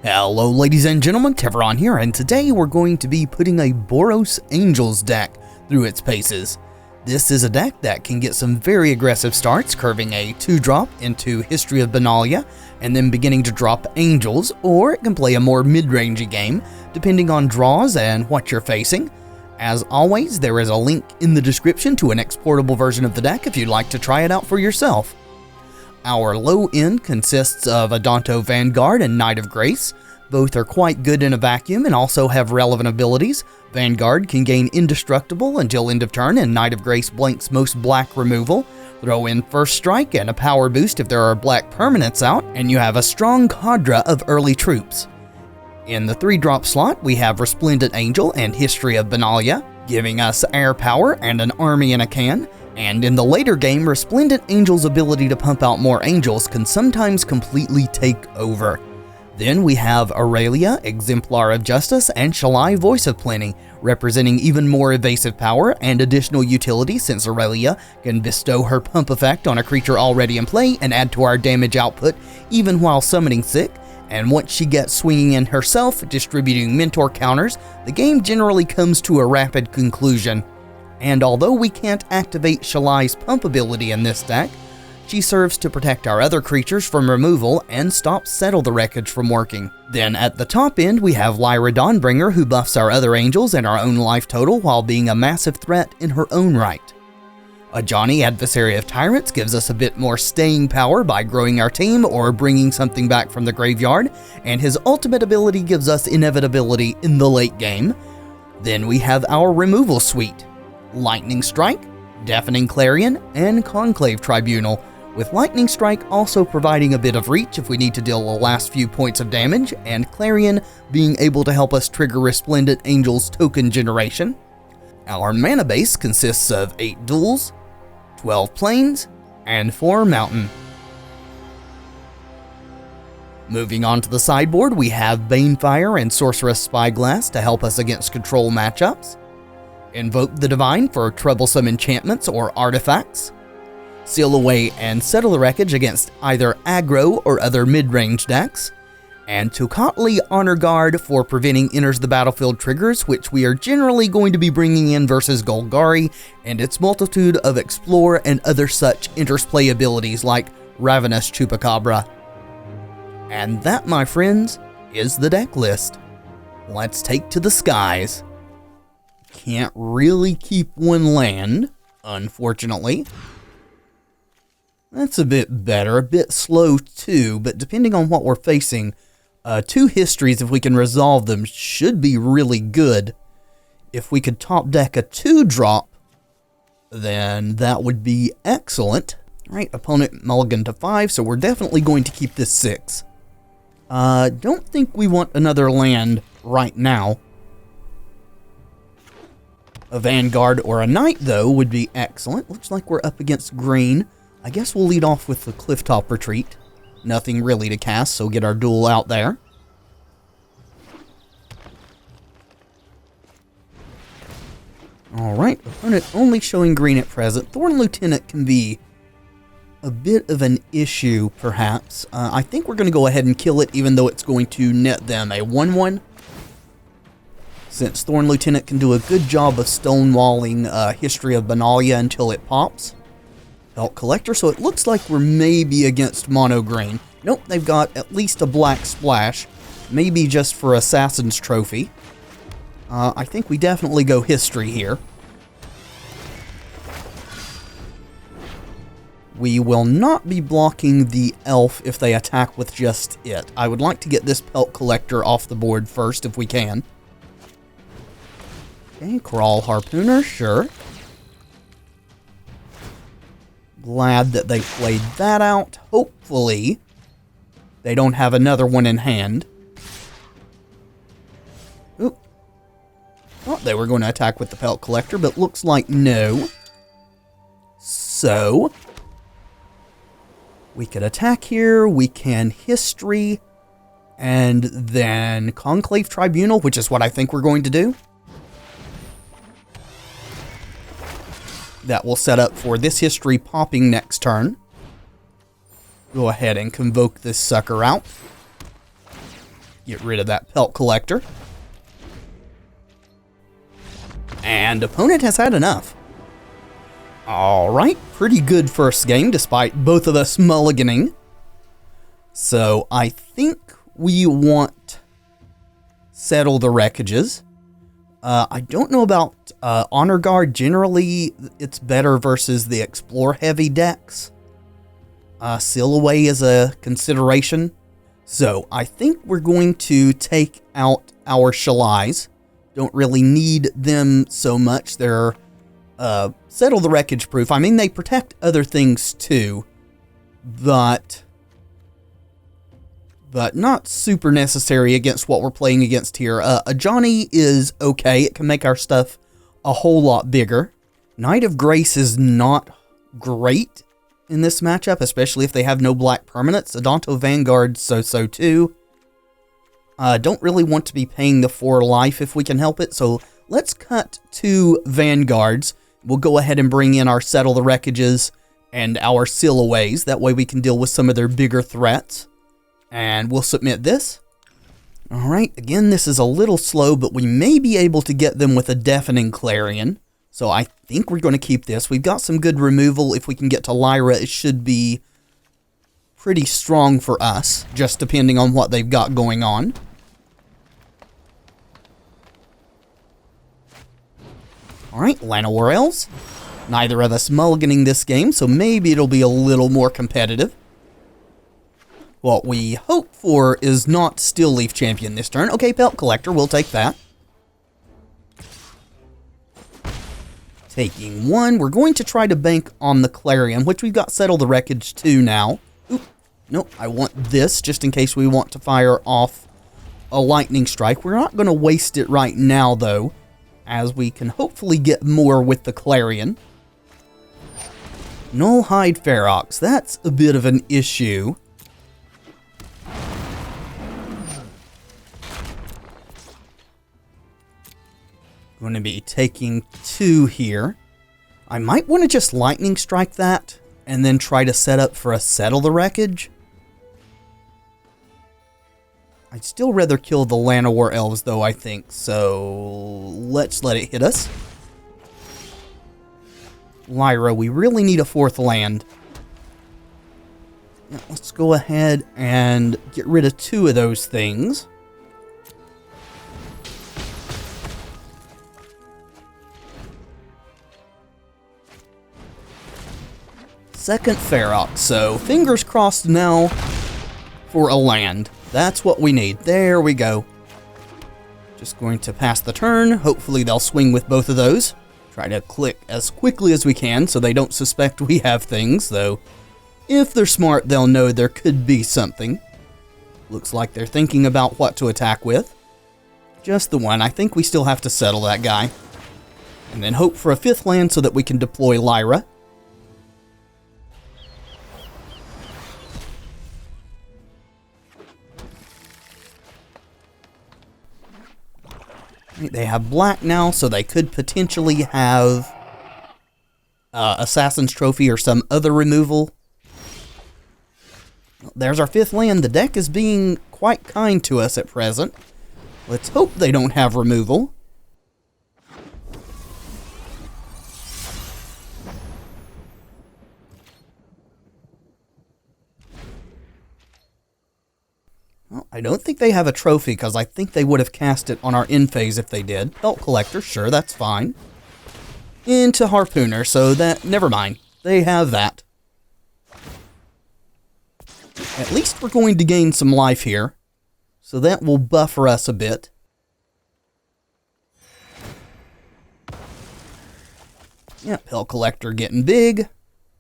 Hello ladies and gentlemen, Tevaron here, and today we're going to be putting a Boros Angels deck through its paces. This is a deck that can get some very aggressive starts, curving a 2-drop into History of Benalia, and then beginning to drop Angels, or it can play a more mid-rangey game, depending on draws and what you're facing. As always, there is a link in the description to an exportable version of the deck if you'd like to try it out for yourself. Our low end consists of Adanto Vanguard and Knight of Grace. Both are quite good in a vacuum and also have relevant abilities. Vanguard can gain Indestructible until end of turn, and Knight of Grace blanks most black removal. Throw in First Strike and a power boost if there are black permanents out, and you have a strong cadre of early troops. In the 3-drop slot, we have Resplendent Angel and History of Benalia, giving us air power and an army in a can. And in the later game, Resplendent Angel's ability to pump out more angels can sometimes completely take over. Then we have Aurelia, Exemplar of Justice, and Shalai, Voice of Plenty, representing even more evasive power and additional utility since Aurelia can bestow her pump effect on a creature already in play and add to our damage output even while summoning sick. And once she gets swinging in herself, distributing mentor counters, the game generally comes to a rapid conclusion. And although we can't activate Shalai's pump ability in this deck, she serves to protect our other creatures from removal and stop Settle the Wreckage from working. Then at the top end, we have Lyra Dawnbringer, who buffs our other angels and our own life total while being a massive threat in her own right. Ajani, Adversary of Tyrants, gives us a bit more staying power by growing our team or bringing something back from the graveyard, and his ultimate ability gives us inevitability in the late game. Then we have our removal suite: Lightning Strike, Deafening Clarion, and Conclave Tribunal, with Lightning Strike also providing a bit of reach if we need to deal the last few points of damage, and Clarion being able to help us trigger Resplendent Angel's token generation. Our mana base consists of 8 duels, 12 plains, and 4 mountain. Moving on to the sideboard, we have Banefire and Sorceress Spyglass to help us against control matchups. Invoke the Divine for troublesome enchantments or artifacts. Seal Away and Settle the Wreckage against either aggro or other mid-range decks. And Tocatli Honor Guard for preventing enters the battlefield triggers, which we are generally going to be bringing in versus Golgari and its multitude of Explore and other such interplay abilities like Ravenous Chupacabra. And that, my friends, is the deck list. Let's take to the skies. Can't really keep one land, unfortunately. That's a bit better, a bit slow too, but depending on what we're facing, 2 histories, if we can resolve them, should be really good. If we could top deck a 2-drop, then that would be excellent. Alright, opponent mulligan to 5, so we're definitely going to keep this 6. Don't think we want another land right now. A Vanguard or a Knight, though, would be excellent. Looks like we're up against green. I guess we'll lead off with the Clifftop Retreat. Nothing really to cast, so get our duel out there. Alright, opponent only showing green at present. Thorn Lieutenant can be a bit of an issue, perhaps. I think we're going to go ahead and kill it, even though it's going to net them a 1-1. Since Thorn Lieutenant can do a good job of stonewalling History of Benalia until it pops. Belt Collector, so it looks like we're maybe against mono green. Nope, they've got at least a black splash. Maybe just for Assassin's Trophy. I think we definitely go History here. We will not be blocking the Elf if they attack with just it. I would like to get this Pelt Collector off the board first if we can. Okay, Crawl Harpooner, sure. Glad that they played that out. Hopefully, they don't have another one in hand. Oop. Thought they were going to attack with the Pelt Collector, but looks like no. So, we could attack here, we can History, and then Conclave Tribunal, which is what I think we're going to do. That will set up for this History popping next turn. Go ahead and convoke this sucker out. Get rid of that Pelt Collector. And opponent has had enough. Alright, pretty good first game despite both of us mulliganing. So I think we want Settle the Wreckages. I don't know about Honor Guard. Generally, it's better versus the Explore heavy decks. Seal Away is a consideration. So I think we're going to take out our Shalais. Don't really need them so much. They're Settle the Wreckage proof. I mean, they protect other things too, but not super necessary against what we're playing against here. A Johnny is okay. It can make our stuff a whole lot bigger. Knight of Grace is not great in this matchup, especially if they have no black permanents. Adonto Vanguard, so too. Don't really want to be paying the 4 life if we can help it, so let's cut 2 Vanguards. We'll go ahead and bring in our Settle the Wreckages and our Seal Aways. That way we can deal with some of their bigger threats. And we'll submit this. Alright, again, this is a little slow, but we may be able to get them with a Deafening Clarion. So I think we're going to keep this. We've got some good removal. If we can get to Lyra, it should be pretty strong for us, just depending on what they've got going on. Alright, Llanowar Elves. Neither of us mulliganing this game, so maybe it'll be a little more competitive. What we hope for is not Still Leaf Champion this turn. Okay, Pelt Collector, we'll take that. Taking 1. We're going to try to bank on the Clarion, which we've got Settle the Wreckage 2 now. Oop, nope, I want this just in case we want to fire off a Lightning Strike. We're not going to waste it right now, though, as we can hopefully get more with the Clarion. Nullhide Ferox, that's a bit of an issue. Going to be taking 2 here. I might want to just Lightning Strike that and then try to set up for a Settle the Wreckage. I'd still rather kill the Llanowar Elves though, I think, so let's let it hit us. Lyra, we really need a 4th land. Yeah, let's go ahead and get rid of 2 of those things. Second Ferox, so fingers crossed now for a land. That's what we need. There we go. Just going to pass the turn. Hopefully they'll swing with both of those. Try to click as quickly as we can so they don't suspect we have things, though if they're smart, they'll know there could be something. Looks like they're thinking about what to attack with. Just the 1. I think we still have to settle that guy. And then hope for a 5th land so that we can deploy Lyra. They have black now, so they could potentially have Assassin's Trophy or some other removal. There's our 5th land. The deck is being quite kind to us at present. Let's hope they don't have removal. Well, I don't think they have a trophy, because I think they would have cast it on our end phase if they did. Pelt Collector, sure, that's fine. Into Harpooner, so that, never mind. They have that. At least we're going to gain some life here, so that will buffer us a bit. Yeah, Pelt Collector getting big.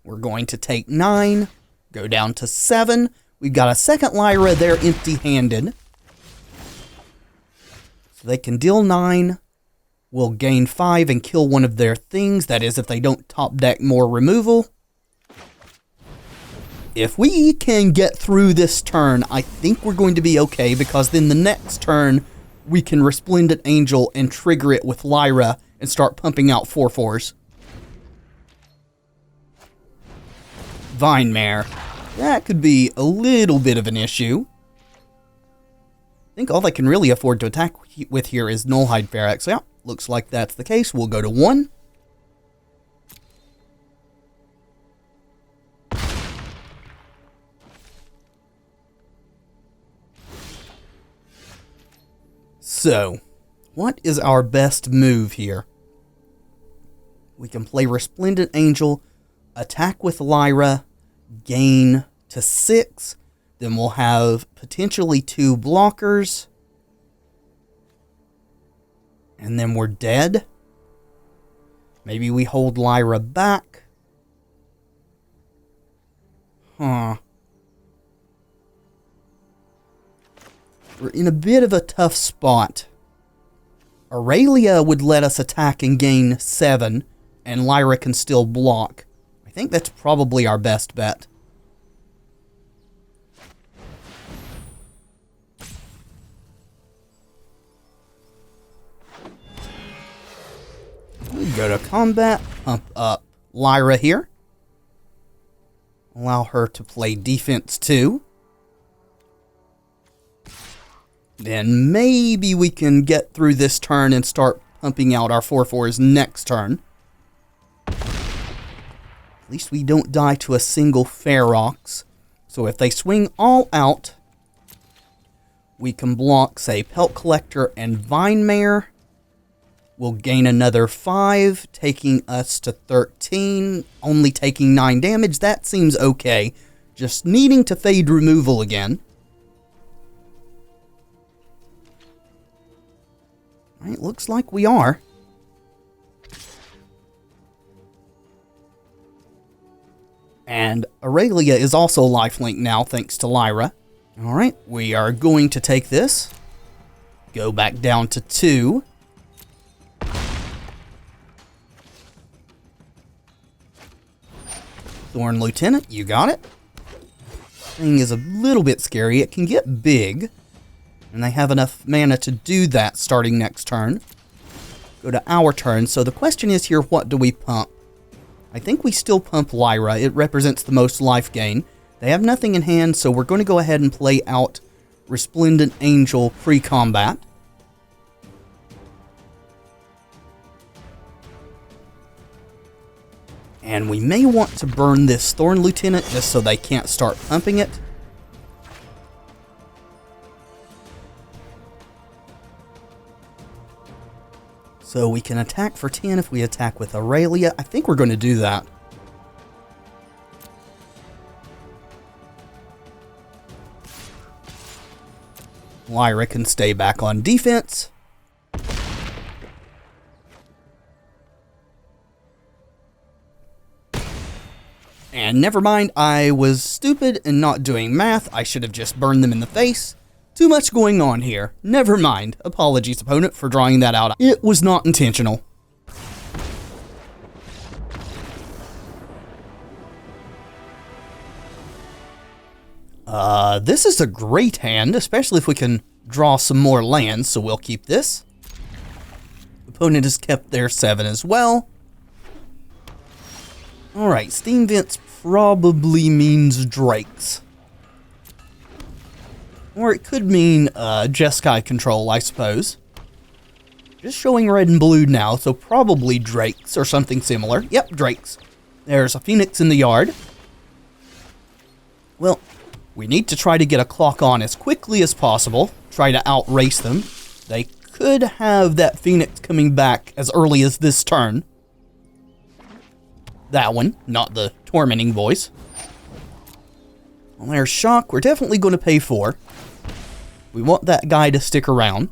We're going to take 9, go down to 7. We've got a second Lyra there empty-handed. So they can deal 9. We'll gain 5 and kill one of their things. That is, if they don't top deck more removal. If we can get through this turn, I think we're going to be okay, because then the next turn, we can Resplendent Angel and trigger it with Lyra and start pumping out 4/4s. Vine Mare. That could be a little bit of an issue. think all they can really afford to attack with here is Nullhide Ferex. So yeah, looks like that's the case. We'll go to 1. So, what is our best move here? We can play Resplendent Angel, attack with Lyra, gain to 6, then we'll have potentially 2 blockers, and then we're dead. Maybe we hold Lyra back. We're in a bit of a tough spot. Aurelia would let us attack and gain 7, and Lyra can still block. I think that's probably our best bet. We go to combat, pump up Lyra here. Allow her to play defense too. Then maybe we can get through this turn and start pumping out our 4/4s next turn. At least we don't die to a single Ferox. So if they swing all out, we can block, say, Pelt Collector and Vine Mare. We'll gain another 5, taking us to 13, only taking 9 damage. That seems okay. Just needing to fade removal again. Alright, looks like we are. And Aurelia is also lifelink now, thanks to Lyra. Alright, we are going to take this. Go back down to 2. Thorn Lieutenant, you got it. Thing is a little bit scary. It can get big. And they have enough mana to do that starting next turn. Go to our turn. So the question is here, what do we pump? I think we still pump Lyra. It represents the most life gain. They have nothing in hand, so we're going to go ahead and play out Resplendent Angel pre-combat. And we may want to burn this Thorn Lieutenant just so they can't start pumping it. So we can attack for 10 if we attack with Aurelia. I think we're going to do that. Lyra can stay back on defense. And never mind, I was stupid in not doing math. I should have just burned them in the face. Too much going on here. Never mind. Apologies, opponent, for drawing that out. It was not intentional. This is a great hand, especially if we can draw some more lands, so we'll keep this. Opponent has kept their 7 as well. Alright, Steam Vents probably means Drakes. Or it could mean Jeskai Control, I suppose. Just showing red and blue now, so probably Drakes or something similar. Yep, Drakes. There's a Phoenix in the yard. Well, we need to try to get a clock on as quickly as possible. Try to outrace them. They could have that Phoenix coming back as early as this turn. That one, not the tormenting voice. Well, there's Shock. We're definitely going to pay for. We want that guy to stick around.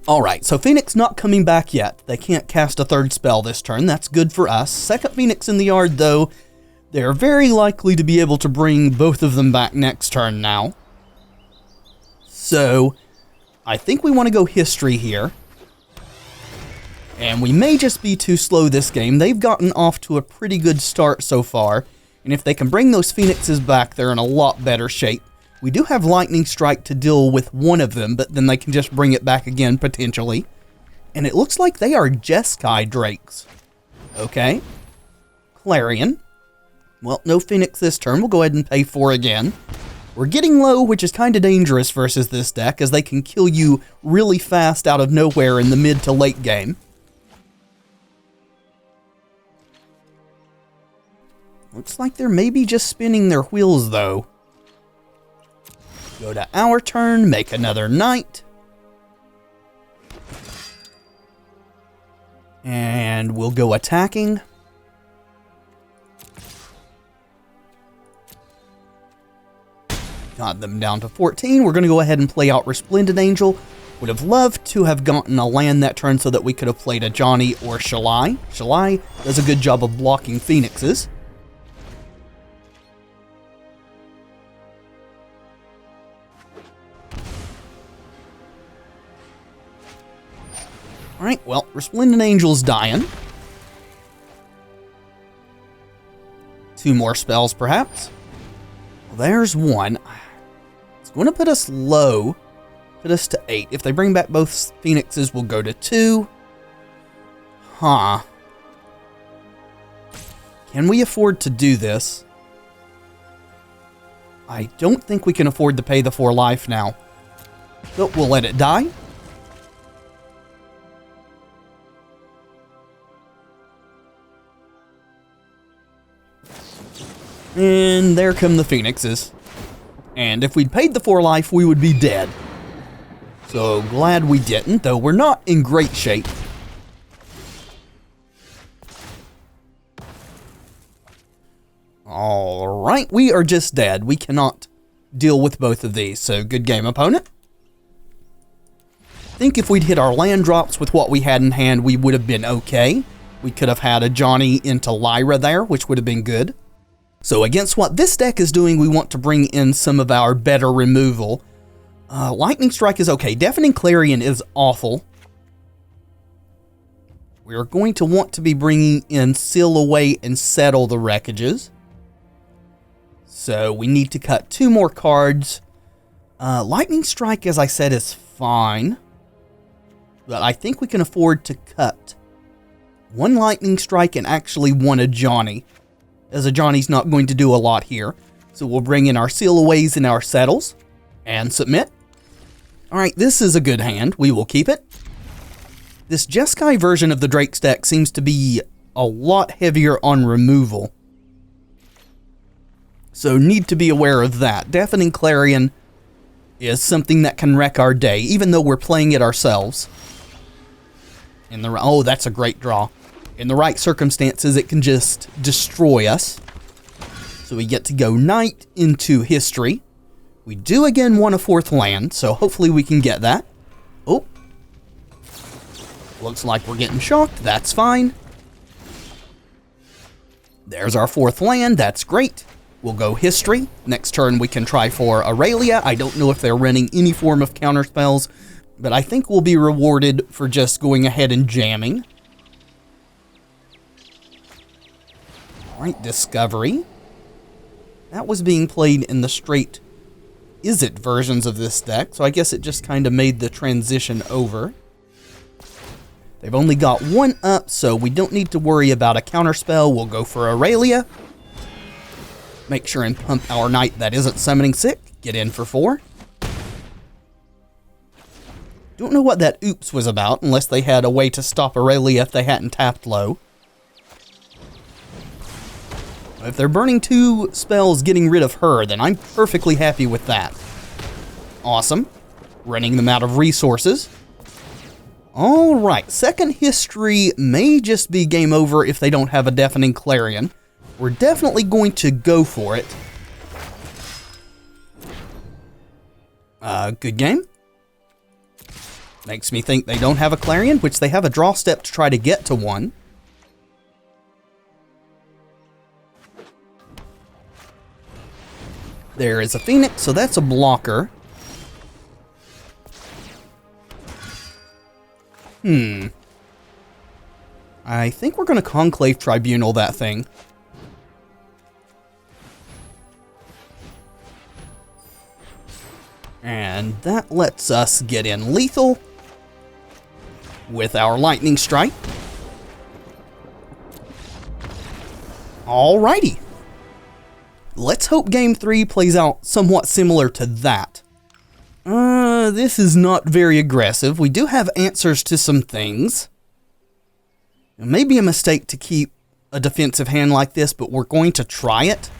Alright, so Phoenix not coming back yet. They can't cast a third spell this turn. That's good for us. Second Phoenix in the yard, though. They're very likely to be able to bring both of them back next turn now. So, I think we want to go history here. And we may just be too slow this game. They've gotten off to a pretty good start so far. And if they can bring those Phoenixes back, they're in a lot better shape. We do have Lightning Strike to deal with one of them, but then they can just bring it back again, potentially. And it looks like they are Jeskai Drakes. Okay. Clarion. Well, no Phoenix this turn. We'll go ahead and pay 4 again. We're getting low, which is kind of dangerous versus this deck, as they can kill you really fast out of nowhere in the mid to late game. Looks like they're maybe just spinning their wheels, though. Go to our turn, make another knight. And we'll go attacking. Got them down to 14. We're going to go ahead and play out Resplendent Angel. Would have loved to have gotten a land that turn so that we could have played a Johnny or Shalai. Shalai does a good job of blocking Phoenixes. Alright, well, Resplendent Angel's dying. 2 more spells, perhaps. Well, there's 1. It's going to put us low. Put us to 8. If they bring back both Phoenixes, we'll go to 2. Huh. Can we afford to do this? I don't think we can afford to pay the 4 life now. So we'll let it die. And there come the Phoenixes. And if we'd paid the 4 life, we would be dead. So glad we didn't, though we're not in great shape. Alright, we are just dead. We cannot deal with both of these, so good game, opponent. I think if we'd hit our land drops with what we had in hand, we would have been okay. We could have had a Johnny into Lyra there, which would have been good. So against what this deck is doing, we want to bring in some of our better removal. Lightning Strike is okay. Deafening Clarion is awful. We are going to want to be bringing in Seal Away and Settle the Wreckages. So we need to cut 2 more cards. Lightning Strike, as I said, is fine. But I think we can afford to cut 1 Lightning Strike and actually 1 a Johnny, as a Johnny's not going to do a lot here. So we'll bring in our Seal Aways and our Settles, and submit. Alright, this is a good hand. We will keep it. This Jeskai version of the Drakes deck seems to be a lot heavier on removal. So need to be aware of that. Deafening Clarion is something that can wreck our day, even though we're playing it ourselves. Oh, that's a great draw. In the right circumstances, it can just destroy us. So we get to go Knight into History. We do again want a 4th land, so hopefully we can get that. Oh. Looks like we're getting shocked. That's fine. There's our 4th land. That's great. We'll go History. Next turn we can try for Aurelia. I don't know if they're running any form of counterspells, but I think we'll be rewarded for just going ahead and jamming. Alright, Discovery. That was being played in the straight Is-It versions of this deck, so I guess it just kind of made the transition over. They've only got 1 up, so we don't need to worry about a counterspell. We'll go for Aurelia. Make sure and pump our Knight that isn't summoning sick. Get in for 4. Don't know what that oops was about, unless they had a way to stop Aurelia if they hadn't tapped low. If they're burning 2 spells getting rid of her, then I'm perfectly happy with that. Awesome. Running them out of resources. Alright, second History may just be game over if they don't have a Deafening Clarion. We're definitely going to go for it. Good game. Makes me think they don't have a Clarion, which they have a draw step to try to get to one. There is a Phoenix, so that's a blocker. I think we're going to Conclave Tribunal that thing. And that lets us get in lethal with our Lightning Strike. Alrighty. let's hope Game 3 plays out somewhat similar to that. This is not very aggressive. We do have answers to some things. It may be a mistake to keep a defensive hand like this, but we're going to try it.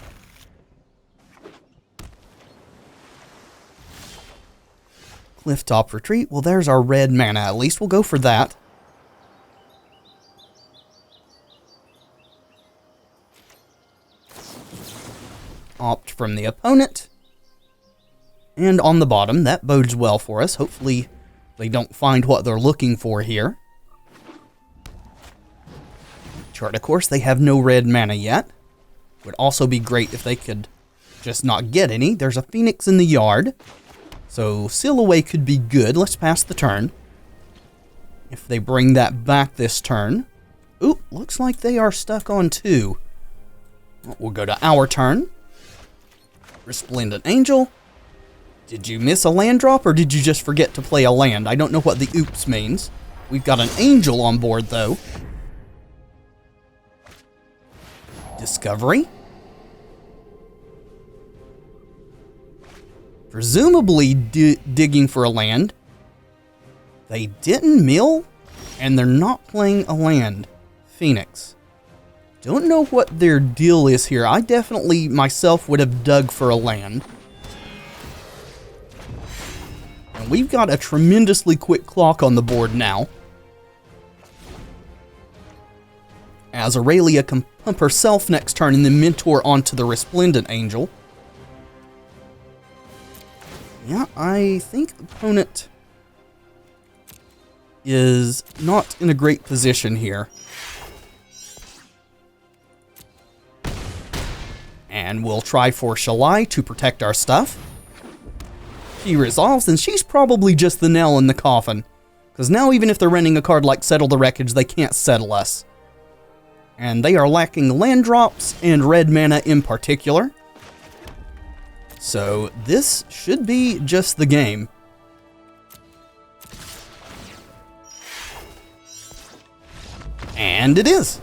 Clifftop Retreat. Well, there's our red mana. At least we'll go for that. Opt from the opponent. And on the bottom, that bodes well for us. Hopefully, they don't find what they're looking for here. Chart, of course, they have no red mana yet. Would also be great if they could just not get any. There's a Phoenix in the yard. So, seal away could be good. Let's pass the turn. If they bring that back this turn. Ooh, looks like they are stuck on 2. We'll go to our turn. Resplendent Angel. Did you miss a land drop, or did you just forget to play a land? I don't know what the oops means. We've got an angel on board, though. Discovery. Presumably digging for a land. They didn't mill, and they're not playing a land. Phoenix. Don't know what their deal is here. I definitely, myself, would have dug for a land. And we've got a tremendously quick clock on the board now. As Aurelia can pump herself next turn and then mentor onto the Resplendent Angel. Yeah, I think the opponent is not in a great position here. And we'll try for Shalai to protect our stuff. She resolves, and she's probably just the nail in the coffin. Because now even if they're running a card like Settle the Wreckage, they can't settle us. And they are lacking land drops and red mana in particular. So this should be just the game. And it is.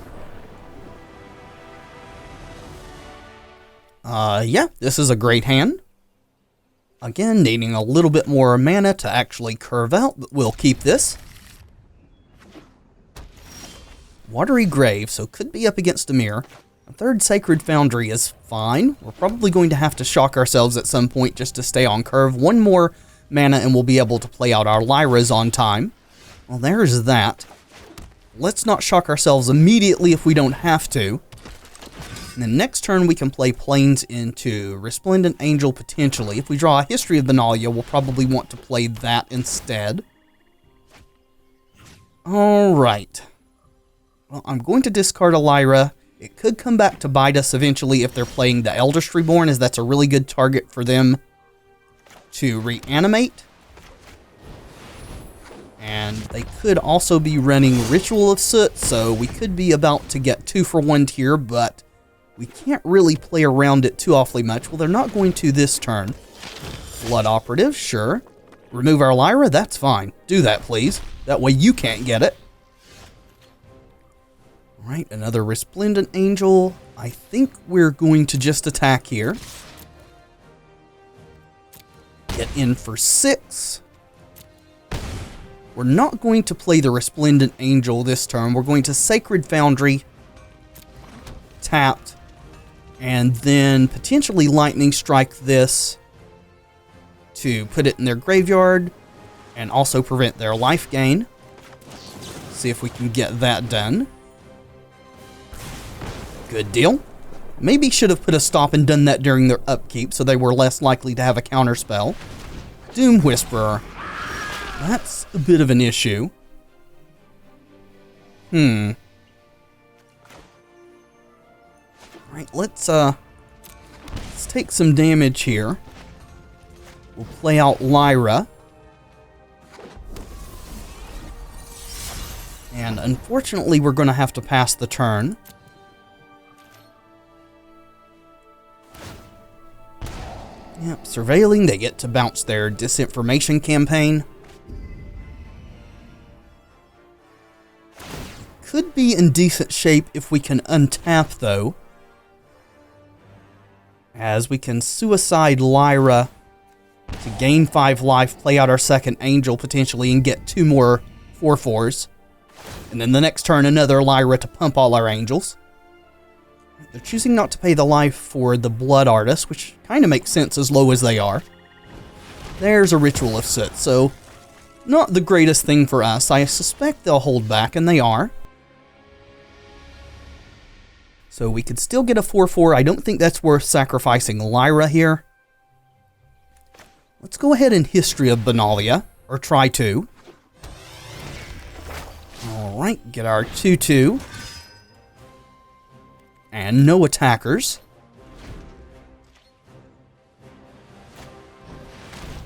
Yeah, this is a great hand. Again, needing a little bit more mana to actually curve out, but we'll keep this. Watery Grave, so could be up against Dimir. A third Sacred Foundry is fine. We're probably going to have to shock ourselves at some point just to stay on curve. One more mana and we'll be able to play out our Lyras on time. Well, there's that. Let's not shock ourselves immediately if we don't have to. And then next turn we can play Plains into Resplendent Angel potentially. If we draw a History of Benalia, we'll probably want to play that instead. Alright. Well, I'm going to discard a Lyra. It could come back to bite us eventually if they're playing the Eldest Reborn, as that's a really good target for them to reanimate. And they could also be running Ritual of Soot, so we could be about to get 2 for 1 here, but we can't really play around it too awfully much. Well, they're not going to this turn. Blood Operative, sure. Remove our Lyra, that's fine. Do that, please. That way you can't get it. Alright, another Resplendent Angel. I think we're going to just attack here. Get in for 6. We're not going to play the Resplendent Angel this turn. We're going to Sacred Foundry. Tapped. And then potentially Lightning Strike this to put it in their graveyard and also prevent their life gain. See if we can get that done. Good deal. Maybe should have put a stop and done that during their upkeep so they were less likely to have a counterspell. Doom Whisperer. That's a bit of an issue. Alright, let's take some damage here. We'll play out Lyra. And unfortunately, we're going to have to pass the turn. Yep, surveilling. They get to bounce their disinformation campaign. Could be in decent shape if we can untap, though. as we can suicide Lyra to gain 5 life, play out our second Angel potentially, and get 2 more 4/4s. And then the next turn, another Lyra to pump all our Angels. They're choosing not to pay the life for the Blood Artist, which kind of makes sense as low as they are. There's a Ritual of Soot, so not the greatest thing for us. I suspect they'll hold back, and they are. So we could still get a 4/4. I don't think that's worth sacrificing Lyra here. Let's go ahead and History of Benalia, or try to. Alright, get our 2/2. And no attackers.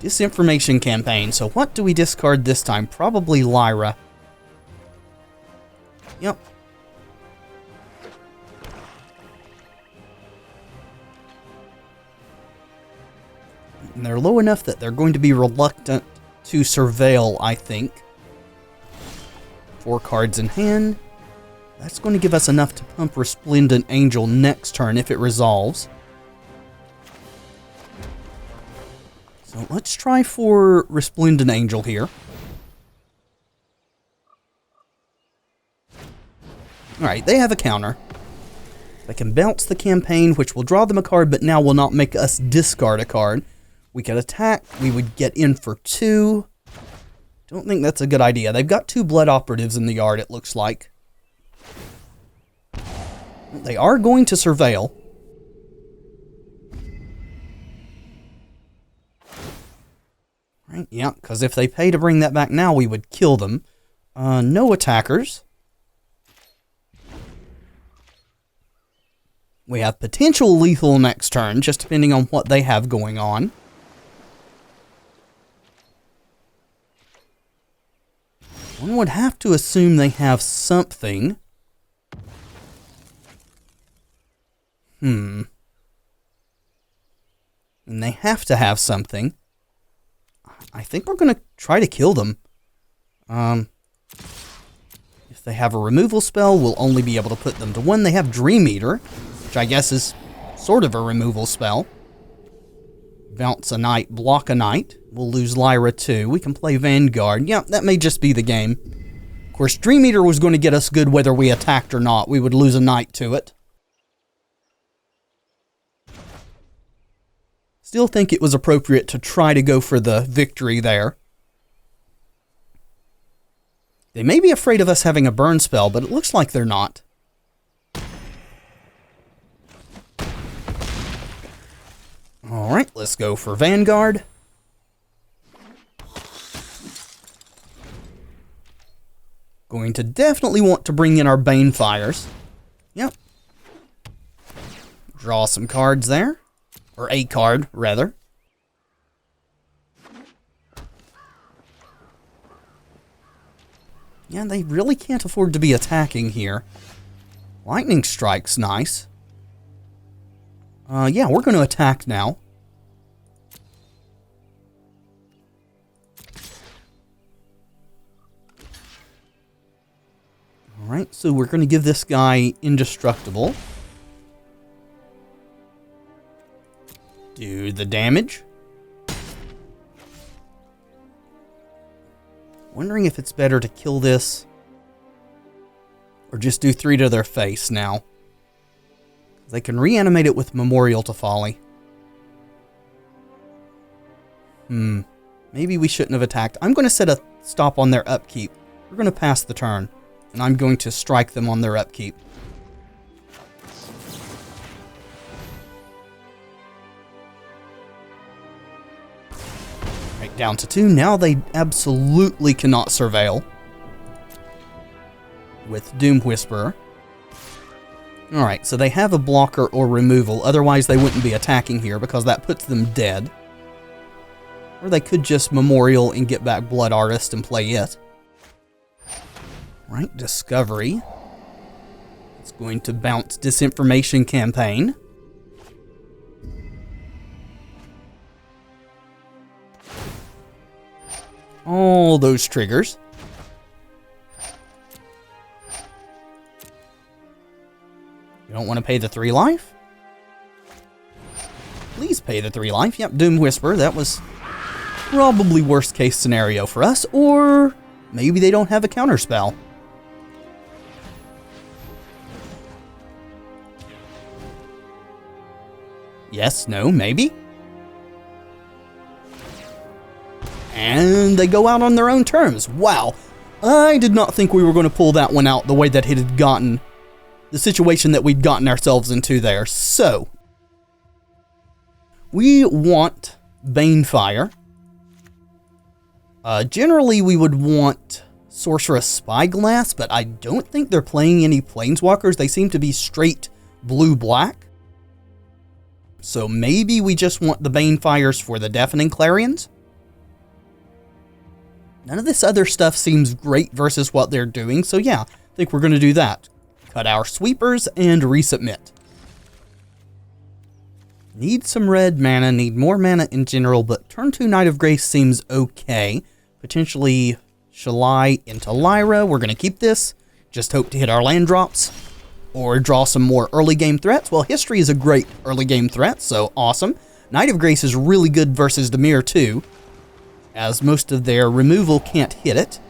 Disinformation campaign. So what do we discard this time? Probably Lyra. Yep. And they're low enough that they're going to be reluctant to surveil, I think. 4 cards in hand. That's going to give us enough to pump Resplendent Angel next turn if it resolves. So let's try for Resplendent Angel here. Alright, they have a counter. They can bounce the campaign, which will draw them a card, but now will not make us discard a card. We could attack, we would get in for 2. Don't think that's a good idea. They've got 2 Blood Operatives in the yard, it looks like. They are going to surveil. Right, yeah, because if they pay to bring that back now, we would kill them. No attackers. We have potential lethal next turn, just depending on what they have going on. One would have to assume they have something. And they have to have something. I think we're going to try to kill them. If they have a removal spell, we'll only be able to put them to 1. They have Dream Eater, which I guess is sort of a removal spell. Bounce a knight, block a knight. We'll lose Lyra too. We can play Vanguard. Yeah, that may just be the game. Of course, Dream Eater was going to get us good whether we attacked or not. We would lose a knight to it. Still think it was appropriate to try to go for the victory there. They may be afraid of us having a burn spell, but it looks like they're not. Alright, let's go for Vanguard. Going to definitely want to bring in our Banefires. Yep. Draw some cards there. Or a card, rather. Yeah, they really can't afford to be attacking here. Lightning Strike's nice. Yeah, we're going to attack now. Alright, so we're going to give this guy Indestructible. Do the damage. Wondering if it's better to kill this or just do 3 to their face now. They can reanimate it with Memorial to Folly. Maybe we shouldn't have attacked. I'm going to set a stop on their upkeep. We're going to pass the turn, and I'm going to strike them on their upkeep. Right, down to 2. Now they absolutely cannot surveil with Doom Whisperer. Alright, so they have a blocker or removal, otherwise they wouldn't be attacking here because that puts them dead. Or they could just Memorial and get back Blood Artist and play it. Right, Discovery. It's going to bounce Disinformation Campaign. All those triggers. You don't want to pay the 3 life? Please pay the 3 life. Yep, Doom Whisper. That was probably worst case scenario for us. Or maybe they don't have a counterspell. Yes, no, maybe. And they go out on their own terms. Wow. I did not think we were going to pull that one out the way that it had gotten, the situation that we'd gotten ourselves into there. So, we want Banefire. Generally, we would want Sorceress Spyglass, but I don't think they're playing any Planeswalkers. They seem to be straight blue-black. So maybe we just want the Banefires for the Deafening Clarions. None of this other stuff seems great versus what they're doing, so yeah, I think we're going to do that. Cut our sweepers and resubmit. Need some red mana, need more mana in general, but turn 2 Knight of Grace seems okay. Potentially Shalai into Lyra, we're going to keep this. Just hope to hit our land drops. Or draw some more early game threats. Well, History is a great early game threat, so awesome. Knight of Grace is really good versus Dimir too, as most of their removal can't hit it.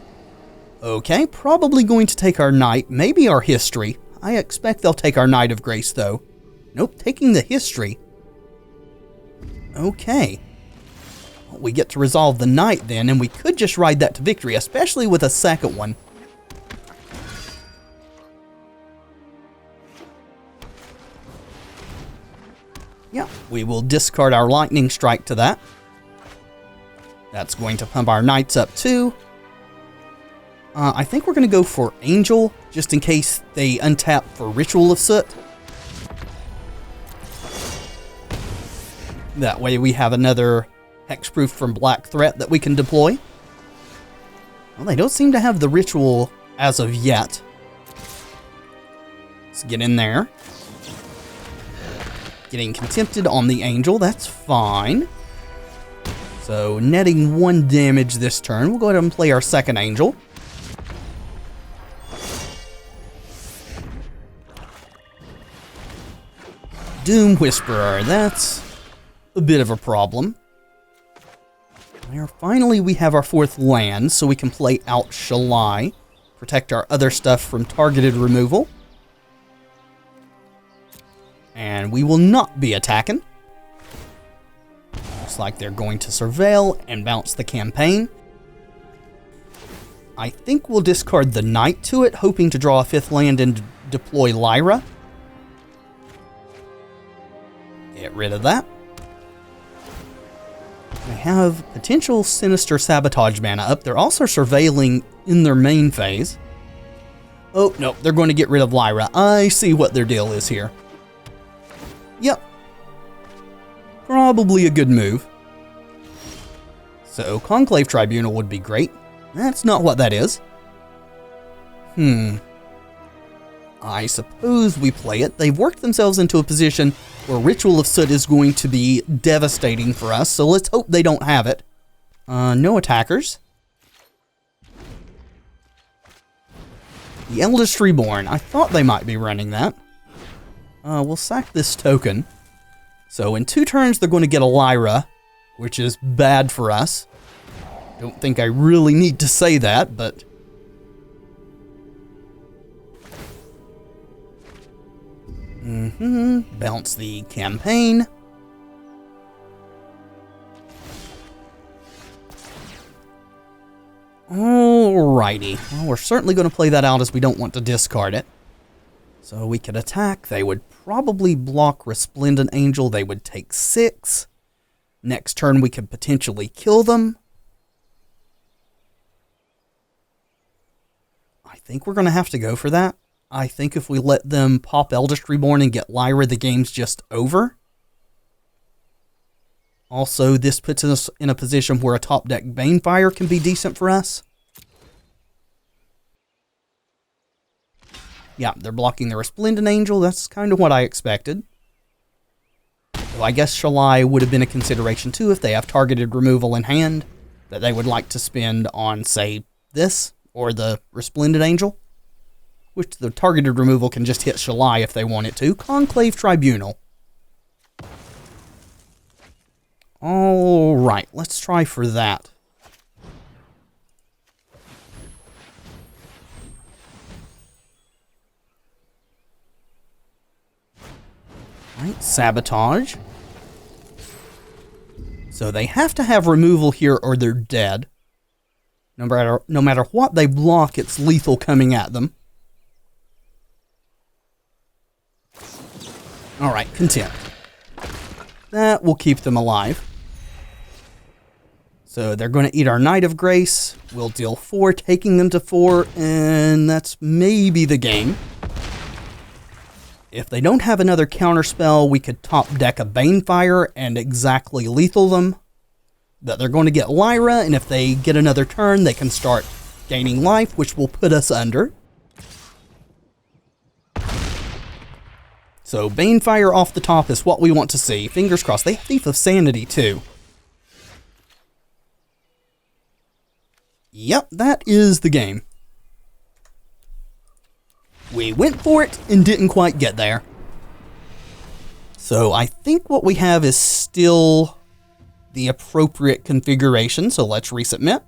Okay, probably going to take our Knight, maybe our History. I expect they'll take our Knight of Grace though. Nope, taking the History. Okay. Well, we get to resolve the Knight then, and we could just ride that to victory, especially with a second one. Yeah, we will discard our Lightning Strike to that. That's going to pump our Knights up too. I think we're going to go for Angel, just in case they untap for Ritual of Soot. That way we have another Hexproof from Black threat that we can deploy. Well, they don't seem to have the Ritual as of yet. Let's get in there. Getting Contempted on the Angel, that's fine. So, netting 1 damage this turn. We'll go ahead and play our second Angel. Doom Whisperer, that's a bit of a problem. Finally, we have our 4th land, so we can play out Shalai. Protect our other stuff from targeted removal. And we will not be attacking. Looks like they're going to Surveil and bounce the campaign. I think we'll discard the Knight to it, hoping to draw a 5th land and deploy Lyra. Get rid of that. We have potential Sinister Sabotage mana up. They're also surveilling in their main phase. Oh, no, they're going to get rid of Lyra. I see what their deal is here. Yep. Probably a good move. So, Conclave Tribunal would be great. That's not what that is. I suppose we play it. They've worked themselves into a position where Ritual of Soot is going to be devastating for us, so let's hope they don't have it. No attackers. The Eldest Reborn. I thought they might be running that. We'll sack this token. So in 2 turns, they're going to get a Lyra, which is bad for us. Don't think I really need to say that, but... Bounce the campaign. Alrighty. Well, we're certainly going to play that out as we don't want to discard it. So we could attack. They would probably block Resplendent Angel. They would take 6. Next turn we could potentially kill them. I think we're going to have to go for that. I think if we let them pop Eldest Reborn and get Lyra, the game's just over. Also, this puts us in a position where a top deck Banefire can be decent for us. Yeah, they're blocking the Resplendent Angel. That's kind of what I expected. So I guess Shalai would have been a consideration too if they have targeted removal in hand that they would like to spend on, say, this or the Resplendent Angel. Which the targeted removal can just hit Shalai if they want it to. Conclave Tribunal. Alright, let's try for that. Alright, sabotage. So they have to have removal here or they're dead. No matter what they block, it's lethal coming at them. Alright, content. That will keep them alive. So they're going to eat our Knight of Grace. We'll deal 4, taking them to 4, and that's maybe the game. If they don't have another counterspell, we could top deck a Banefire and exactly lethal them. But they're going to get Lyra, and if they get another turn, they can start gaining life, which will put us under. So Banefire off the top is what we want to see. Fingers crossed. They have Thief of Sanity too. Yep, that is the game. We went for it and didn't quite get there. So I think what we have is still the appropriate configuration, so let's resubmit.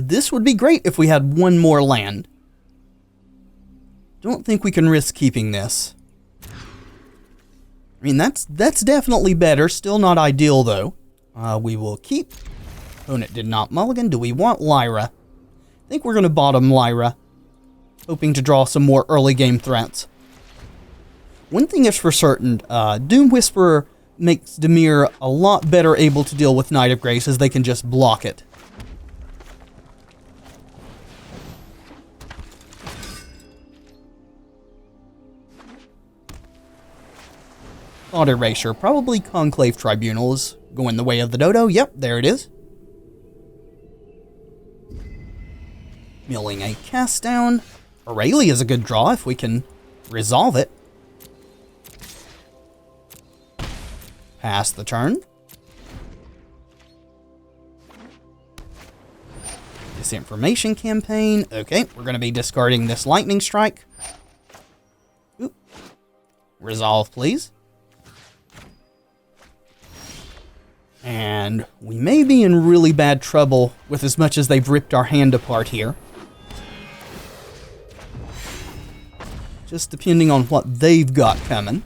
This would be great if we had one more land. Don't think we can risk keeping this. I mean, that's definitely better. Still not ideal, though. We will keep. Opponent did not mulligan. Do we want Lyra? I think we're going to bottom Lyra. Hoping to draw some more early game threats. One thing is for certain, Doom Whisperer makes Dimir a lot better able to deal with Knight of Grace, as they can just block it. Thought Erasure. Probably Conclave Tribunal is going the way of the dodo. Yep, there it is. Milling a cast down. Aurelia is a good draw if we can resolve it. Pass the turn. Disinformation campaign. Okay, we're going to be discarding this lightning strike. Oop. Resolve, please. And we may be in really bad trouble with as much as they've ripped our hand apart here. Just depending on what they've got coming.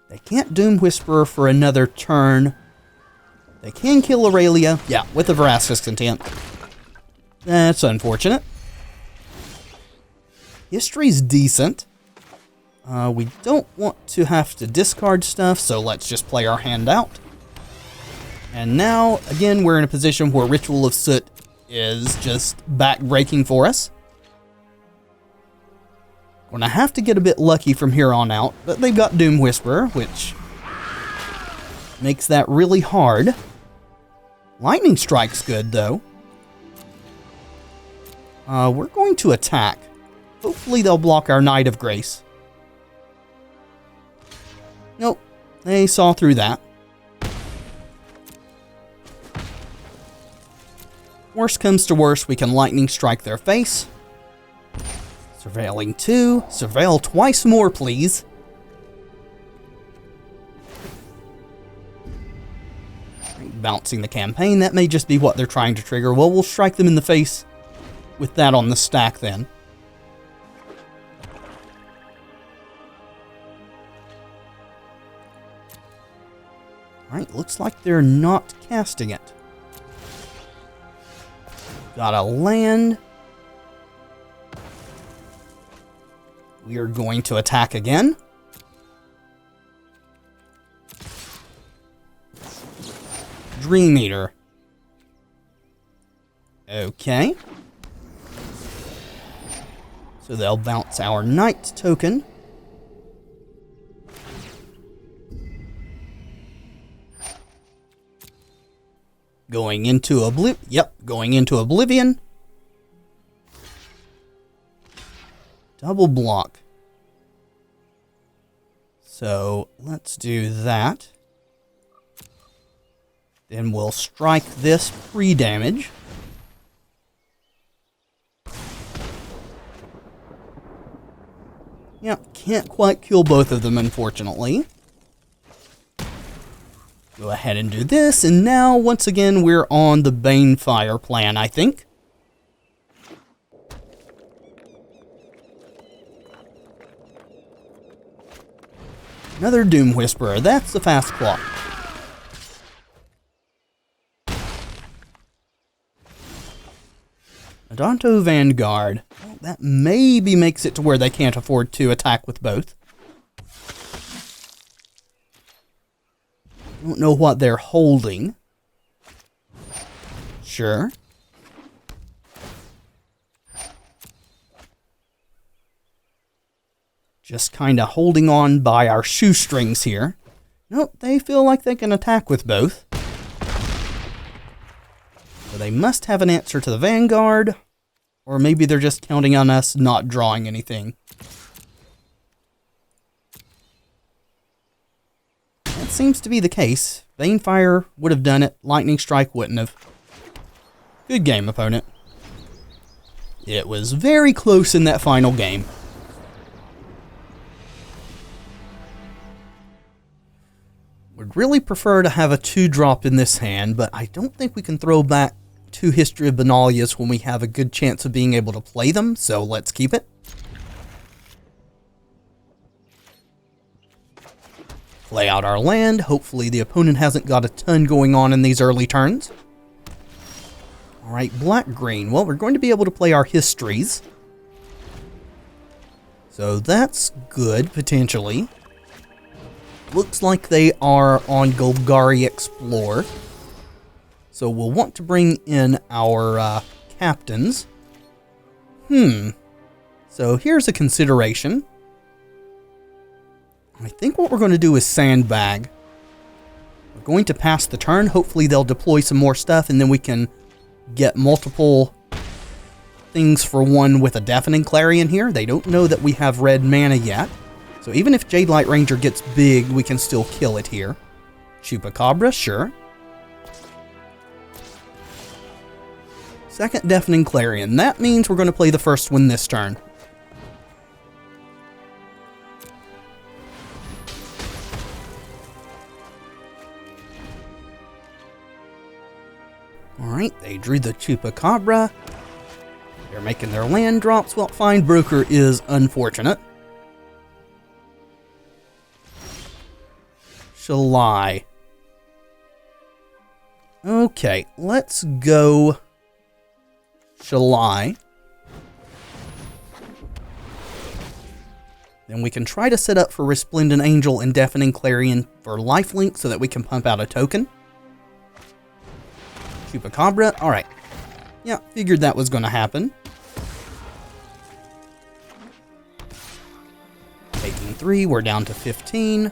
They can't Doom Whisperer for another turn. They can kill Aurelia. Yeah, with the Vraska's Contempt. That's unfortunate. History's decent. We don't want to have to discard stuff, so let's just play our hand out. And now, again, we're in a position where Ritual of Soot is just back-breaking for us. Gonna have to get a bit lucky from here on out, but they've got Doom Whisperer, which makes that really hard. Lightning Strike's good, though. We're going to attack. Hopefully they'll block our Knight of Grace. Nope, they saw through that. Worst comes to worst, we can Lightning Strike their face. Surveilling 2. Surveil twice more, please. Bouncing the campaign. That may just be what they're trying to trigger. Well, we'll strike them in the face with that on the stack then. Alright, looks like they're not casting it. Got a land. We are going to attack again. Dream Eater. Okay. So they'll bounce our Knight token. Going into going into Oblivion. Double block. So let's do that. Then we'll strike this pre-damage. Yeah, can't quite kill both of them, unfortunately. Go ahead and do this, and now, once again, we're on the Banefire plan, I think. Another Doom Whisperer, that's the fast clock. Adonto Vanguard. Well, that maybe makes it to where they can't afford to attack with both. Don't know what they're holding. Sure. Just kind of holding on by our shoestrings here. Nope, they feel like they can attack with both. So they must have an answer to the Vanguard. Or maybe they're just counting on us not drawing anything. That seems to be the case. Banefire would have done it. Lightning Strike wouldn't have. Good game, opponent. It was very close in that final game. Would really prefer to have a 2-drop in this hand, but I don't think we can throw back 2 History of Benalias when we have a good chance of being able to play them, so let's keep it. Play out our land. Hopefully the opponent hasn't got a ton going on in these early turns. Alright, black-green. Well, we're going to be able to play our histories. So that's good, potentially. Looks like they are on Golgari Explore. So we'll want to bring in our captains. So here's a consideration. I think what we're going to do is sandbag. We're going to pass the turn. Hopefully they'll deploy some more stuff and then we can get multiple things for one with a Deafening Clarion here. They don't know that we have red mana yet. So even if Jade Light Ranger gets big, we can still kill it here. Chupacabra, sure. Second Deafening Clarion. That means we're going to play the first one this turn. Alright, they drew the Chupacabra. They're making their land drops. Well, Find Broker is unfortunate. July. Okay, let's go July. Then we can try to set up for Resplendent Angel and Deafening Clarion for lifelink so that we can pump out a token. Chupacabra, alright. Yeah, figured that was going to happen. Taking 3, we're down to 15.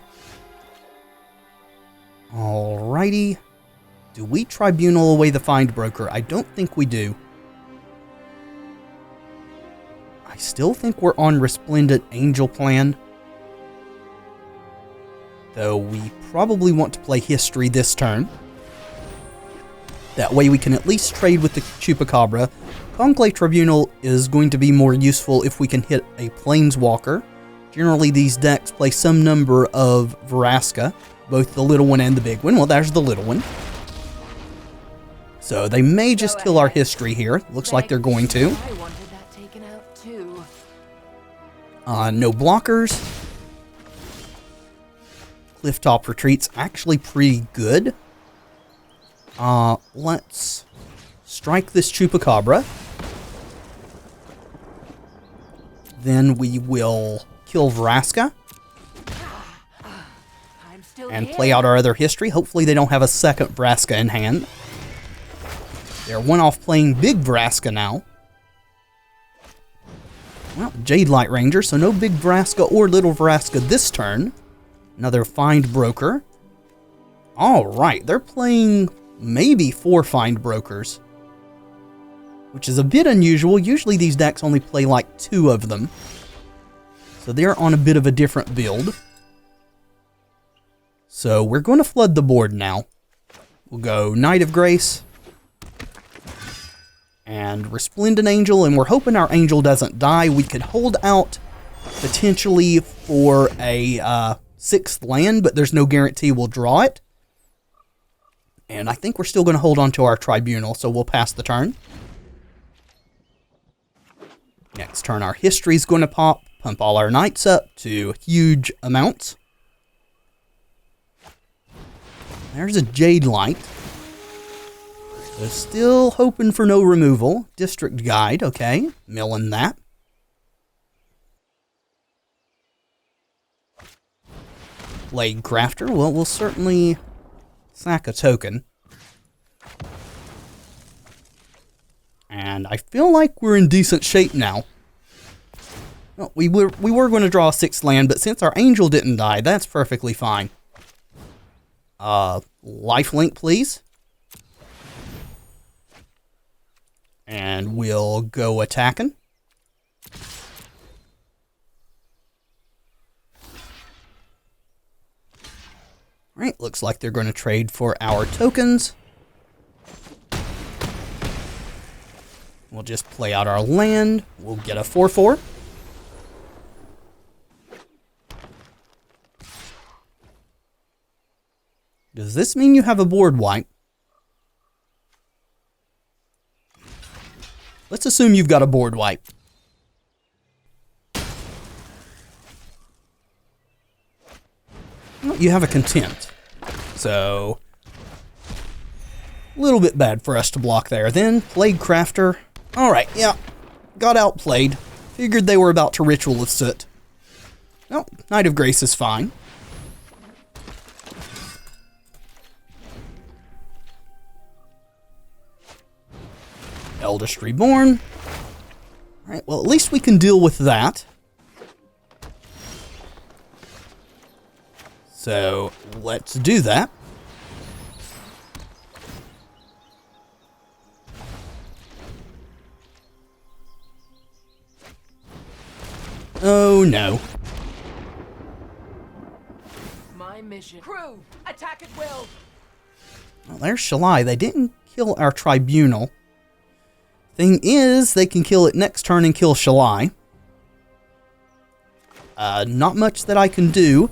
Alrighty. Do we Tribunal away the Find Broker? I don't think we do. I still think we're on Resplendent Angel plan. Though we probably want to play History this turn. That way we can at least trade with the Chupacabra. Conclave Tribunal is going to be more useful if we can hit a Planeswalker. Generally these decks play some number of Vraska. Both the little one and the big one. Well, there's the little one. So they may just kill our history here. Looks like they're going to. No blockers. Clifftop Retreat's actually pretty good. Let's strike this Chupacabra. Then we will kill Vraska. And play out our other history. Hopefully they don't have a second Vraska in hand. They're one off playing big Vraska now. Well, Jade Light Ranger, so no big Vraska or little Vraska this turn. Another Find Broker. Alright, they're playing maybe 4 Find Brokers. Which is a bit unusual. Usually these decks only play like 2 of them. So they're on a bit of a different build. So we're going to flood the board now. We'll go Knight of Grace. And Resplendent Angel, and we're hoping our Angel doesn't die. We could hold out potentially for a 6th land, but there's no guarantee we'll draw it. And I think we're still going to hold on to our Tribunal, so we'll pass the turn. Next turn, our History's going to pump all our Knights up to huge amounts. There's a Jade Light. So still hoping for no removal. District Guide, okay. Milling that. Blade Crafter, well, we'll certainly sack a token. And I feel like we're in decent shape now. Well, we were going to draw a 6th land, but since our Angel didn't die, that's perfectly fine. Lifelink, please. And we'll go attacking. Alright, looks like they're going to trade for our tokens. We'll just play out our land. We'll get a 4/4. Does this mean you have a board wipe? Let's assume you've got a board wipe. Well, you have a contempt. So, a little bit bad for us to block there. Then, Blade Crafter. Alright, yeah. Got outplayed. Figured they were about to Ritual of Soot. No, Knight of Grace is fine. Eldest Reborn. Alright, well, at least we can deal with that. So, let's do that. Oh, no. My mission. Crew, attack at will. Well, there's Shalai. They didn't kill our Tribunal. Thing is, they can kill it next turn and kill Shalai. Not much that I can do.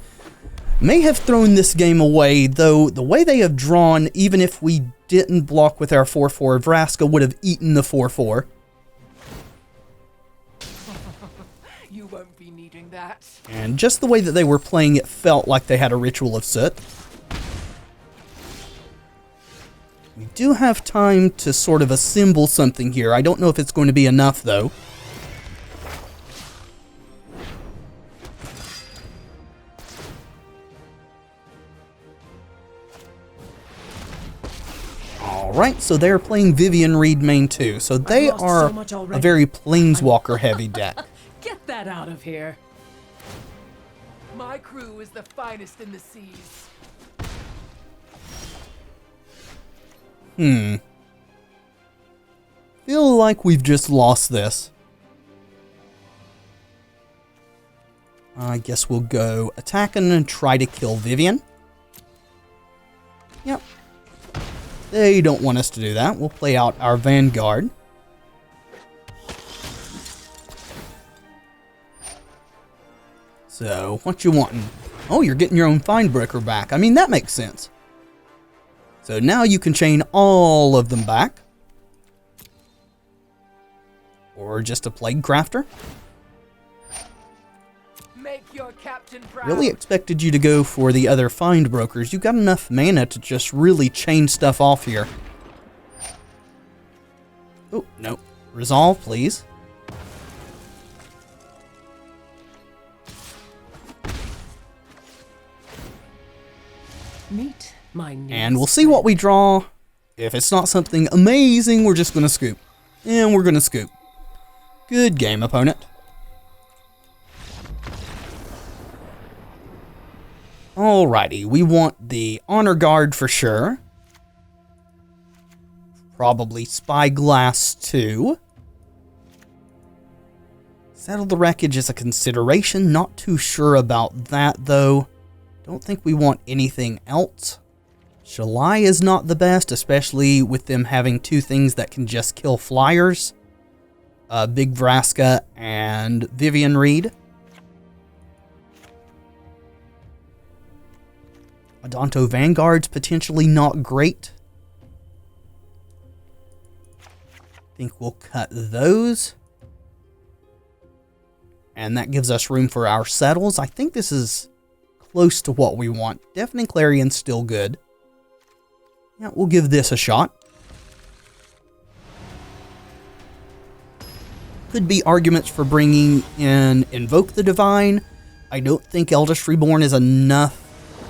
May have thrown this game away, though the way they have drawn, even if we didn't block with our 4/4, Vraska would have eaten the 4/4. You won't be needing that. And just the way that they were playing, it felt like they had a Ritual of Soot. We do have time to sort of assemble something here. I don't know if it's going to be enough, though. Alright, so they're playing Vivian Reed main 2. So they are a very Planeswalker-heavy deck. Get that out of here. My crew is the finest in the seas. Feel like we've just lost this. I guess we'll go attacking and try to kill Vivian. Yep. They don't want us to do that. We'll play out our Vanguard. So, what you wanting? Oh, you're getting your own Findbreaker back. I mean, that makes sense. So now you can chain all of them back. Or just a Plague Crafter. Make your captain proud. Really expected you to go for the other Findbrokers. You've got enough mana to just really chain stuff off here. Oh, no. Resolve, please. Meet my needs. And we'll see what we draw. If it's not something amazing, we're just going to scoop. And we're going to scoop. Good game, opponent. Alrighty, we want the Honor Guard for sure. Probably Spyglass too. Settle the Wreckage is a consideration. Not too sure about that though. Don't think we want anything else. Shalai is not the best, especially with them having two things that can just kill flyers. Big Vraska and Vivian Reed. Adonto Vanguard's potentially not great. I think we'll cut those. And that gives us room for our settles. I think this is close to what we want. Deafening Clarion's still good. Yeah, we'll give this a shot. Could be arguments for bringing in Invoke the Divine. I don't think Eldest Reborn is enough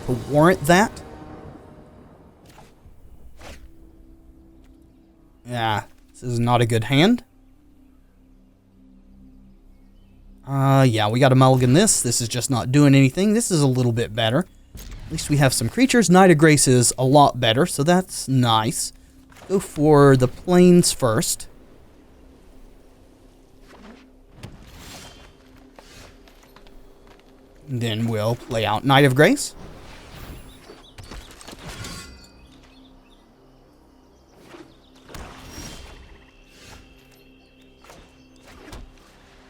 to warrant that. Yeah, this is not a good hand. Yeah, we got to mulligan this. This is just not doing anything. This is a little bit better. At least we have some creatures. Knight of Grace is a lot better, so that's nice. Go for the plains first. Then we'll play out Knight of Grace.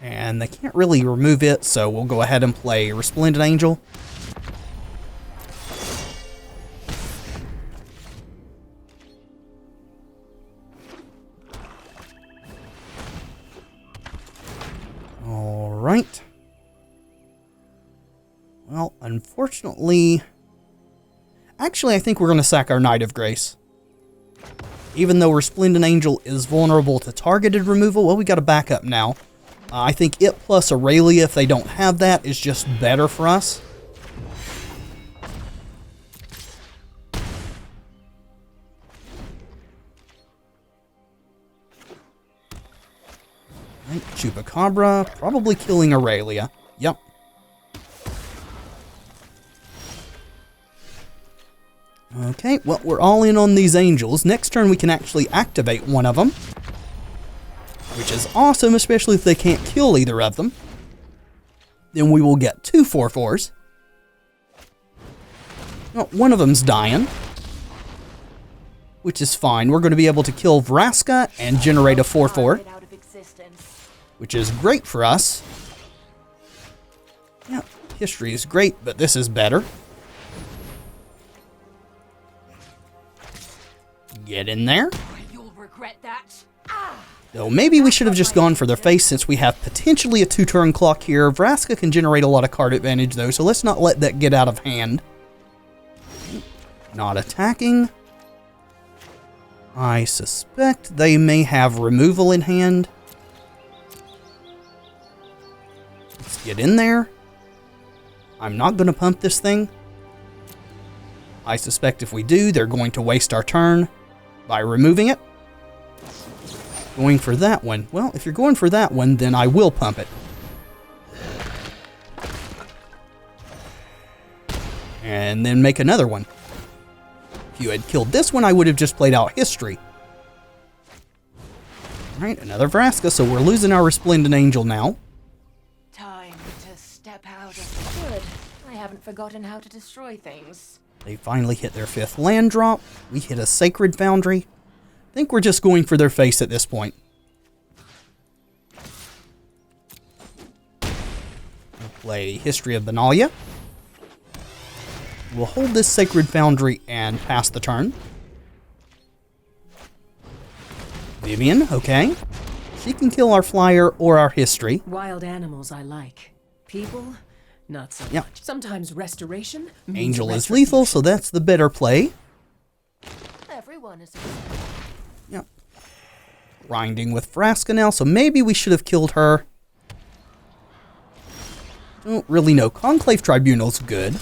And they can't really remove it, so we'll go ahead and play Resplendent Angel. Alright. Well, unfortunately... Actually, I think we're going to sack our Knight of Grace. Even though Resplendent Angel is vulnerable to targeted removal, well, we got a backup now. I think it plus Aurelia, if they don't have that, is just better for us. Right, Chupacabra, probably killing Aurelia. Yep. Okay, well, we're all in on these angels. Next turn, we can actually activate one of them, which is awesome, especially if they can't kill either of them. Then we will get 2 4/4s. Well, one of them's dying, which is fine. We're going to be able to kill Vraska and generate a 4/4, which is great for us. Yeah, history is great, but this is better. Get in there. You'll regret that. Though maybe we should have just gone for their face since we have potentially a 2-turn clock here. Vraska can generate a lot of card advantage though, so let's not let that get out of hand. Not attacking. I suspect they may have removal in hand. Let's get in there. I'm not going to pump this thing. I suspect if we do, they're going to waste our turn by removing it. Going for that one. Well, if you're going for that one, then I will pump it. And then make another one. If you had killed this one, I would have just played out history. Alright, another Vraska, so we're losing our Resplendent Angel now. Time to step out of the wood. I haven't forgotten how to destroy things. They finally hit their 5th land drop. We hit a Sacred Foundry. I think we're just going for their face at this point. We'll play History of Benalia. We'll hold this Sacred Foundry and pass the turn. Vivian, okay. She can kill our flyer or our history. Wild animals I like. People, not so much. Sometimes restoration means Angel is lethal, so that's the better play. Everyone is. Yep. Grinding with Vraska now, so maybe we should have killed her. Don't really know. Conclave Tribunal's good.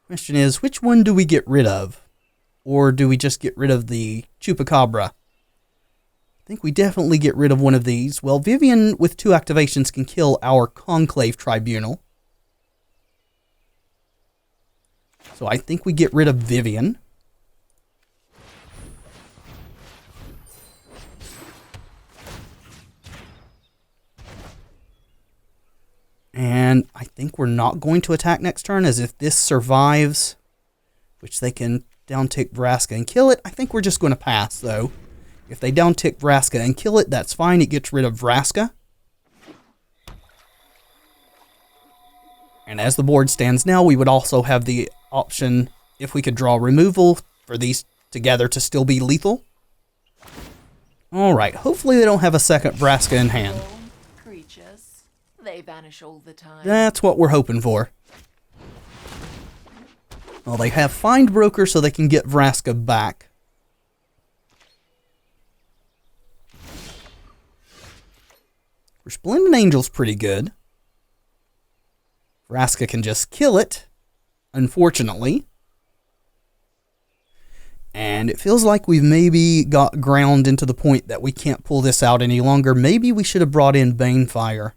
Question is, which one do we get rid of? Or do we just get rid of the Chupacabra? I think we definitely get rid of one of these. Well, Vivian with 2 activations can kill our Conclave Tribunal. So I think we get rid of Vivian. And I think we're not going to attack next turn, as if this survives, which they can down-tick Vraska and kill it. I think we're just going to pass, though. If they down-tick Vraska and kill it, that's fine. It gets rid of Vraska. And as the board stands now, we would also have the option, if we could draw removal, for these together to still be lethal. Alright, hopefully they don't have a second Vraska in hand. Creatures. They vanish all the time. That's what we're hoping for. Well, they have Find Broker so they can get Vraska back. Resplendent Angel's pretty good. Vraska can just kill it, unfortunately. And it feels like we've maybe got ground into the point that we can't pull this out any longer. Maybe we should have brought in Banefire.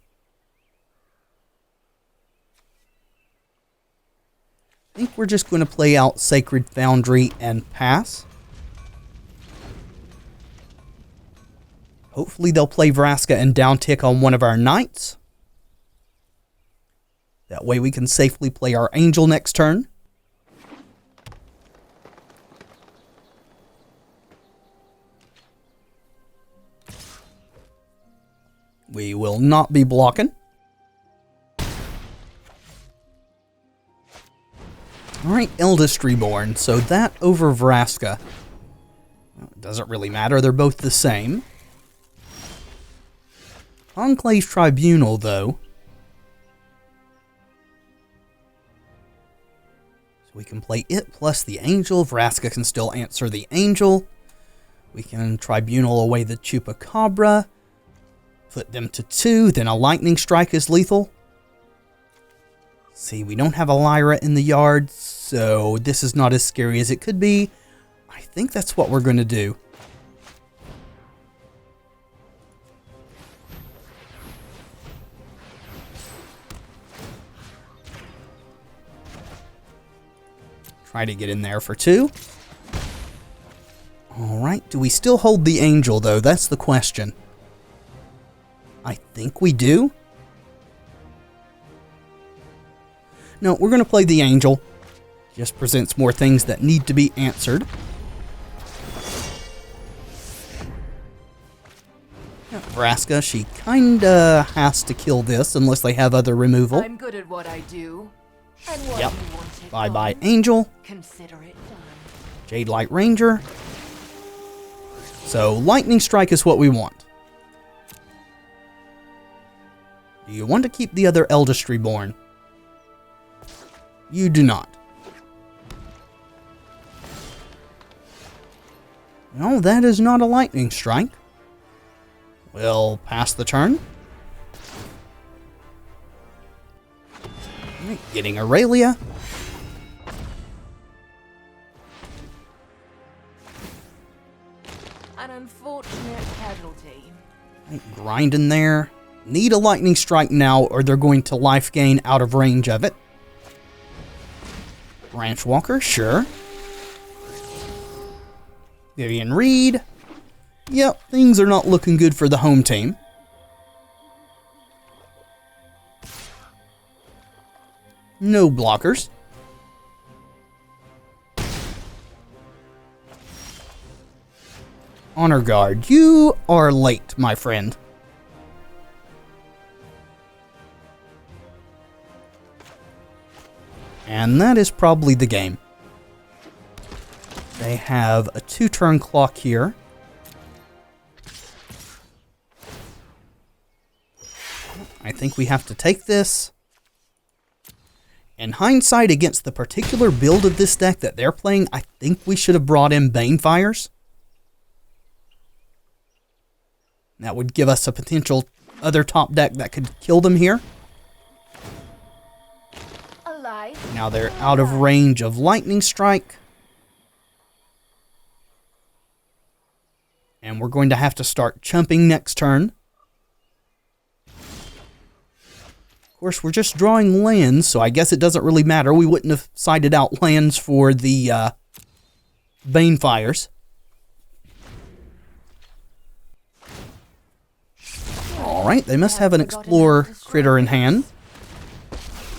I think we're just going to play out Sacred Foundry and pass. Hopefully they'll play Vraska and downtick on one of our knights. That way we can safely play our Angel next turn. We will not be blocking. Alright, Eldest Reborn. So that over Vraska. Well, it doesn't really matter. They're both the same. Enclave's Tribunal, though. So we can play it plus the Angel. Vraska can still answer the Angel. We can Tribunal away the Chupacabra. Put them to 2. Then a Lightning Strike is lethal. See, we don't have a Lyra in the yard, so this is not as scary as it could be. I think that's what we're going to do. Try to get in there for 2. Alright, do we still hold the Angel, though? That's the question. I think we do. No, we're going to play the Angel. Just presents more things that need to be answered. Vraska, she kinda has to kill this unless they have other removal. I'm good at what I do. And what Yep. you want it Bye-bye, done, Angel. Consider it done. Jade Light Ranger. So, Lightning Strike is what we want. Do you want to keep the other Eldest Reborn? You do not. No, that is not a Lightning Strike. We'll pass the turn. Right, getting Aurelia. An unfortunate casualty. Right, grinding there. Need a Lightning Strike now or they're going to life gain out of range of it. Branch Walker, sure. Vivian Reed. Yep, things are not looking good for the home team. No blockers. Honor Guard, you are late, my friend. And that is probably the game. They have a 2-turn clock here. I think we have to take this. In hindsight, against the particular build of this deck that they're playing, I think we should have brought in Banefires. That would give us a potential other top deck that could kill them here. Now they're out of range of Lightning Strike. And we're going to have to start chumping next turn. Of course, we're just drawing lands, so I guess it doesn't really matter. We wouldn't have sided out lands for the Banefires. Alright, they must have an Explorer critter in hand.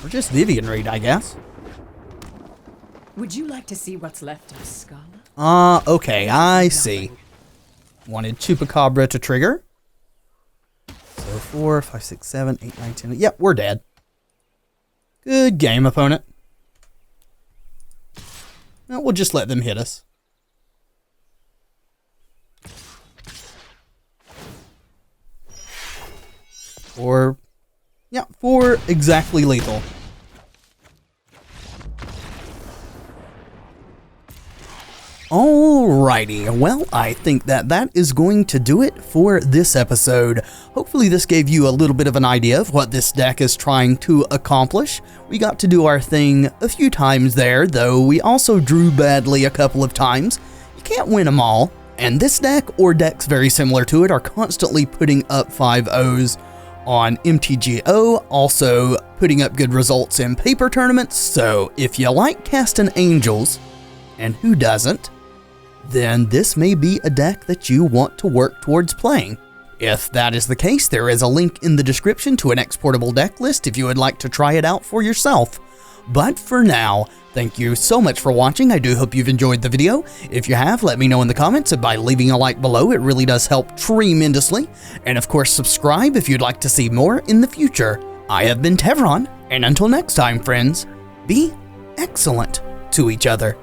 Or just Vivian Reed, I guess. Would you like to see what's left of Scala? Okay, I see. Wanted Chupacabra to trigger. So 4, 5, 6, 7, 8, 9, 10. Yep, we're dead. Good game, opponent. Now we'll just let them hit us. Or, yeah, 4 exactly lethal. Alrighty, well, I think that is going to do it for this episode. Hopefully this gave you a little bit of an idea of what this deck is trying to accomplish. We got to do our thing a few times there, though we also drew badly a couple of times. You can't win them all, and this deck, or decks very similar to it, are constantly putting up 5-0s on MTGO, also putting up good results in paper tournaments, so if you like casting angels, and who doesn't, then this may be a deck that you want to work towards playing. If that is the case, there is a link in the description to an exportable deck list if you would like to try it out for yourself. But for now, thank you so much for watching. I do hope you've enjoyed the video. If you have, let me know in the comments, and by leaving a like below, it really does help tremendously. And of course, subscribe if you'd like to see more in the future. I have been Tevaron, and until next time, friends, be excellent to each other.